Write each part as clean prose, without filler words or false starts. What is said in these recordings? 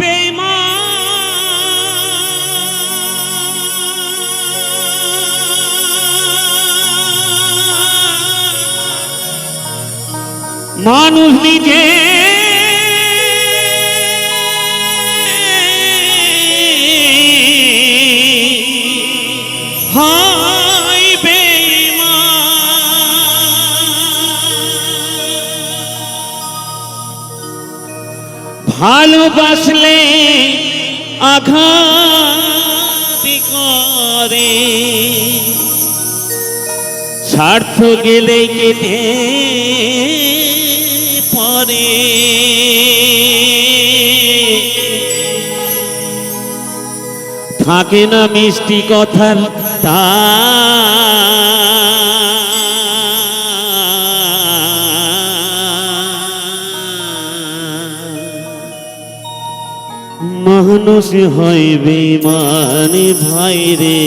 বেঈমান মানুষ নিজে হয় বেঈমান ভালোবাসলে আঘাত করে স্বার্থ গেলে কেটে পরে থাকে না মিষ্টি কথার মানুষ হয় বেঈমান ভাই রে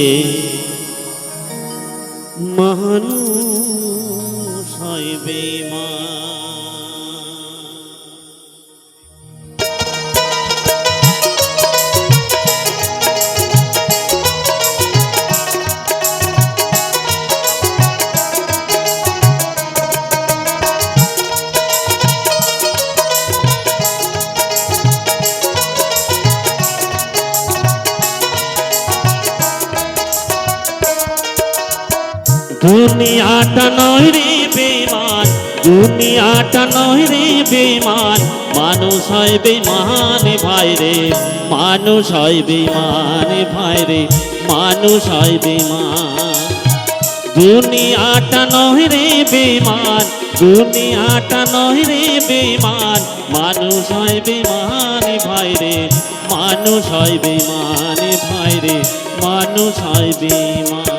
মানুষ হয় বেঈমান দুনিয়াটা নয় রে বেঈমান দুনিয়াটা নয় রে বেঈমান মানুষ হয় বেঈমান ভাই রে মানুষ হয় বেঈমান ভাই রে মানুষ হয় বেঈমান দুনিয়াটা নয় রে বেঈমান দুনিয়াটা নয় রে বেঈমান মানুষ হয় বেঈমান ভাই রে মানুষ হয় বেঈমান ভাই রে মানুষ হয় বেঈমান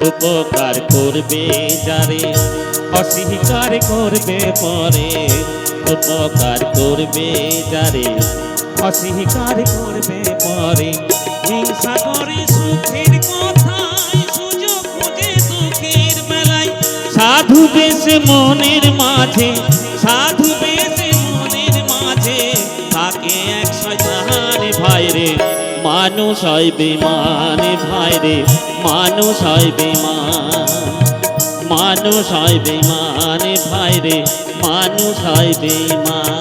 উপকার করবে যারে অস্বীকার করবে পরে উপকার করবে যারে অস্বীকার করবে পরে হিংসা করে সুখের কথায় সুযোগ খোঁজে দুঃখের বেলায় সাধু বেশে মনের মাঝে সাধু বেশে মনের মাঝে থাকে এক শয়তান ভাই রে মানুষ হয় বেঈমান ভাই রে মানুষ হয় বেঈমান মানুষ হয় বেঈমান ভাই রে মানুষ হয় বেঈমান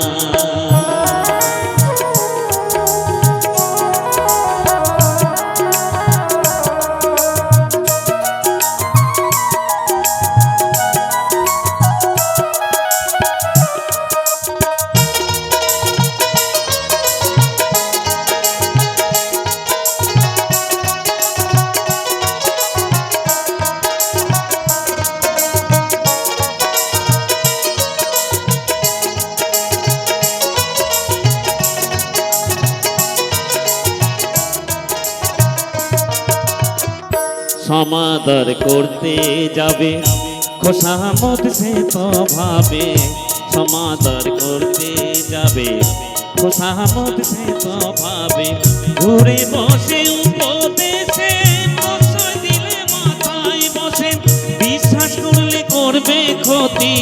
সমাদর করতে যাবে খোশামদ সে তো ভাবে সমাদর করতে যাবে খোশামদ সে তো ভাবে ঘুরে বসে উপদেশে বসায় দিলে মাথায় বসে বিশ্বাস করলে করবে ক্ষতি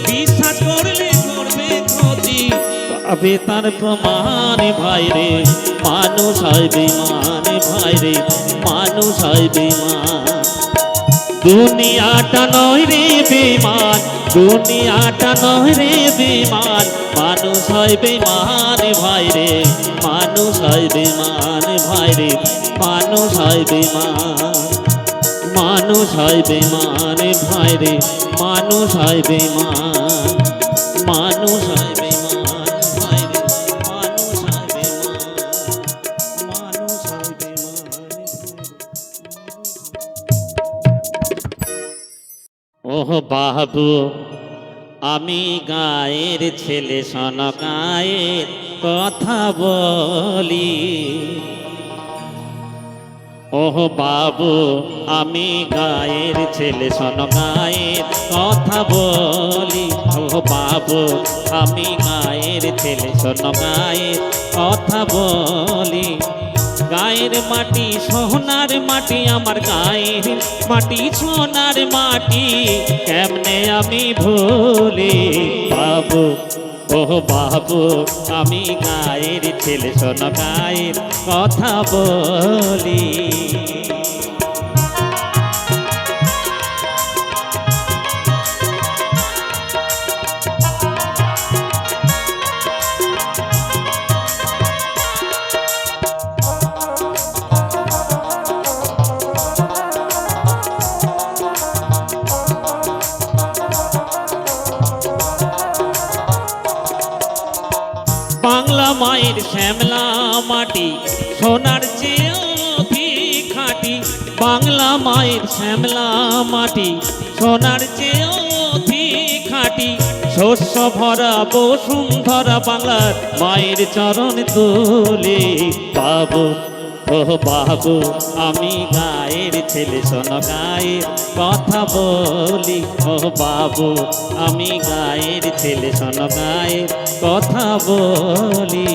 বিশ্বাস করলে করবে ক্ষতি পাবে তার প্রমাণ ভাই রে মানুষ হয় বেঈমান ভাই রে মানুষ হয় বেঈমান দুনিয়াটা নয় রে বেঈমান দুনিয়াটা নয় রে বেঈমান মানুষ হয় বেঈমান ভাই রে মানুষ হয় বেঈমান ভাই রে মানুষ হয় বেঈমান মানুষ হয় বেঈমান ভাই রে মানুষ হয় বেঈমান মানুষ হয় বেঈমান ভাই রে মানুষ হয় বেঈমান মানুষ হয় বেঈমান। ওহ বাবু আমি গায়ের ছেলে, শোন গায়ের কথা বলি। ওহ বাবু আমি গায়ের ছেলে, শোন গায়ের কথা বলি। ওহ বাবু আমি গায়ের ছেলে, শোন গায়ের কথা বলি। গায়ের মাটি সোনার মাটি, আমার গায়ের মাটি সোনার মাটি, কেমনে আমি ভুলি বাবু। ওহ বাবু আমি গায়ের ছেলে, শোন গায়ের কথা বলি। বাংলা মায়ের শ্যামলা মাটি, সোনার চেয়েও অধিক খাঁটি। বাংলা মায়ের শ্যামলা মাটি, সোনার চেয়েও অধিক খাঁটি। শস্য ভরা বসুন্ধরা বাংলার মায়ের চরণ তুলে বাবু। ওহ বাবু আমি গায়ের ছেলে, শোন গায়ের কথা বলি। ওহ বাবু আমি গায়ের ছেলে, শোন গায়ের কথা বলি।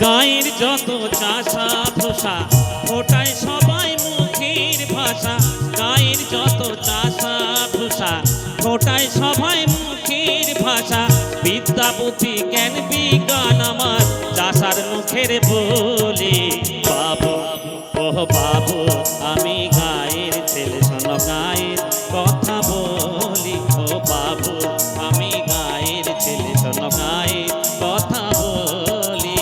গায়ের যত চাষা ধোসা, ফোটায় সবাই মুখের ভাষা। গায়ের যত চাষা ধোসা, ফোটায় সবাই মুখের ভাষা। বিদ্যা বুদ্ধি জ্ঞান বিজ্ঞান আমার চাষার মুখের বলে বাবু। ওহ বাবু আমি গায়ের ছেলে, শোন গায়ের কথা বলি। ও বাবু আমি গায়ের ছেলে, শোন গায়ের কথা বলি।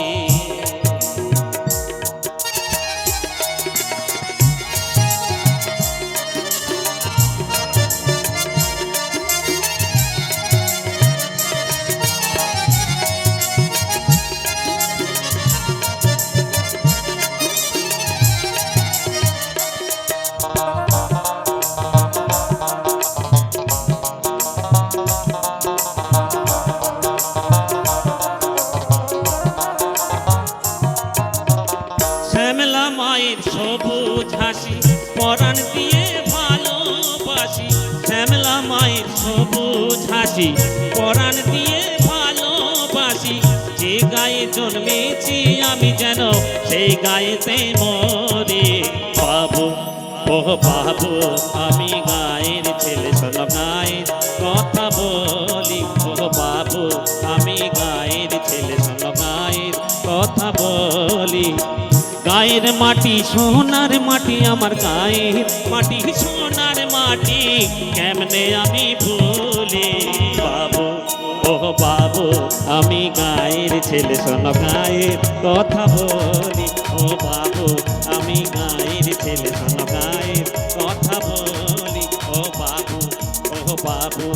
শ্যামলা মায়ের সবুজ হাসি, পরাণ দিয়ে ভালোবাসি। শ্যামলা মায়ের সবুজ হাসি, পরাণ দিয়ে ভালোবাসি। যে গায়ে জন্মেছি আমি যেন সেই গায়েতে মরি বাবু। ওহ বাবু আমি গায়ের ছেলে, শোন গায়ের কথা বলি। ওহ বাবু আমি গায়ের ছেলে, শোন গায়ের কথা বলি। গায়ের মাটি সোনার মাটি, আমার গায়ের মাটি সোনার মাটি, কেমনে আমি ভুলি বাবু। ওহ বাবু আমি গায়ের ছেলে, শোন গায়ের কথা বলি। ও বাবু আমি গায়ের ছেলে, শোন গায়ের কথা বলি। ও বাবু ওহ বাবু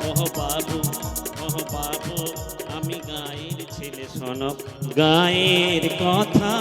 ওহ বাবু ওহ বাবু আমি গায়ের ছেলে, শোন গায়ের কথা